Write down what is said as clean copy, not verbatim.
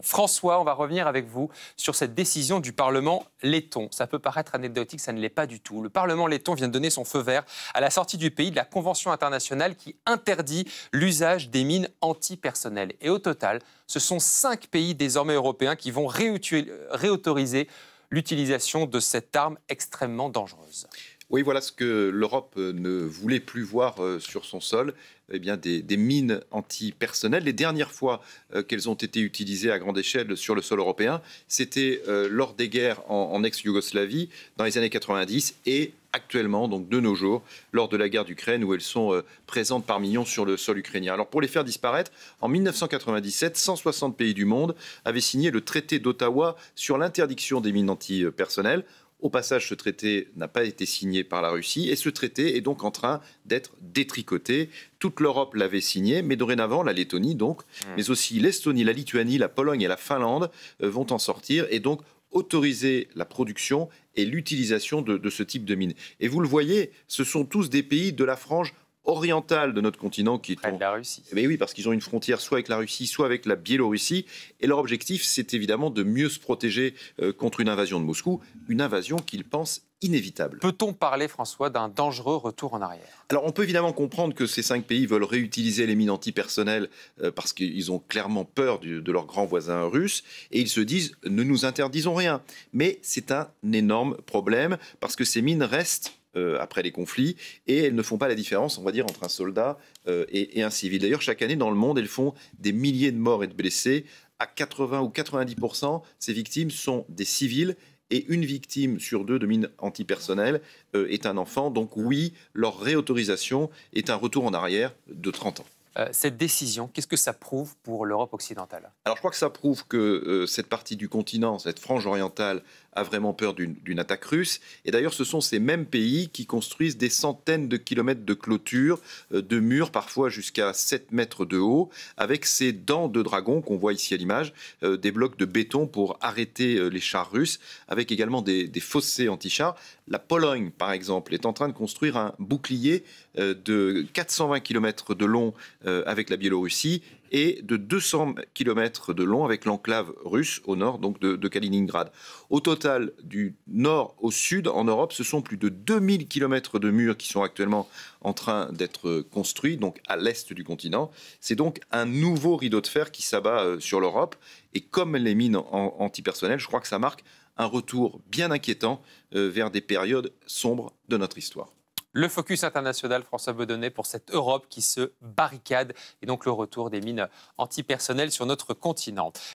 François, on va revenir avec vous sur cette décision du Parlement letton. Ça peut paraître anecdotique, ça ne l'est pas du tout. Le Parlement letton vient de donner son feu vert à la sortie du pays de la Convention internationale qui interdit l'usage des mines antipersonnelles. Et au total, ce sont 5 pays désormais européens qui vont réautoriser l'utilisation de cette arme extrêmement dangereuse. Oui, voilà ce que l'Europe ne voulait plus voir sur son sol, eh bien des mines antipersonnelles. Les dernières fois qu'elles ont été utilisées à grande échelle sur le sol européen, c'était lors des guerres en ex-Yougoslavie dans les années 90 et actuellement, donc de nos jours, lors de la guerre d'Ukraine où elles sont présentes par millions sur le sol ukrainien. Alors pour les faire disparaître, en 1997, 160 pays du monde avaient signé le traité d'Ottawa sur l'interdiction des mines antipersonnelles. Au passage, ce traité n'a pas été signé par la Russie et ce traité est donc en train d'être détricoté. Toute l'Europe l'avait signé, mais dorénavant, la Lettonie donc, mais aussi l'Estonie, la Lituanie, la Pologne et la Finlande vont en sortir et donc autoriser la production et l'utilisation de ce type de mines. Et vous le voyez, ce sont tous des pays de la frange orientale de notre continent qui près de la Russie. Mais oui, parce qu'ils ont une frontière soit avec la Russie, soit avec la Biélorussie. Et leur objectif, c'est évidemment de mieux se protéger contre une invasion de Moscou, une invasion qu'ils pensent inévitable. Peut-on parler, François, d'un dangereux retour en arrière? Alors, on peut évidemment comprendre que ces 5 pays veulent réutiliser les mines antipersonnelles parce qu'ils ont clairement peur de leurs grands voisins russes et ils se disent « ne nous interdisons rien ». Mais c'est un énorme problème parce que ces mines restent après les conflits, et elles ne font pas la différence, on va dire, entre un soldat et un civil. D'ailleurs, chaque année dans le monde, elles font des milliers de morts et de blessés. À 80 ou 90%, ces victimes sont des civils, et une victime sur 2 de mines antipersonnelles est un enfant. Donc oui, leur réautorisation est un retour en arrière de 30 ans. Cette décision, qu'est-ce que ça prouve pour l'Europe occidentale? Alors je crois que ça prouve que cette partie du continent, cette frange orientale, a vraiment peur d'une attaque russe. Et d'ailleurs, ce sont ces mêmes pays qui construisent des centaines de kilomètres de clôtures, de murs, parfois jusqu'à 7 mètres de haut, avec ces dents de dragon qu'on voit ici à l'image, des blocs de béton pour arrêter les chars russes, avec également des fossés anti-chars. La Pologne, par exemple, est en train de construire un bouclier de 420 km de long avec la Biélorussie et de 200 km de long avec l'enclave russe au nord, donc de Kaliningrad. Au total, du nord au sud, en Europe, ce sont plus de 2000 km de murs qui sont actuellement en train d'être construits, donc à l'est du continent. C'est donc un nouveau rideau de fer qui s'abat sur l'Europe. Et comme les mines antipersonnelles, je crois que ça marque un retour bien inquiétant vers des périodes sombres de notre histoire. Le focus international, François Bedonnez, pour cette Europe qui se barricade et donc le retour des mines antipersonnelles sur notre continent.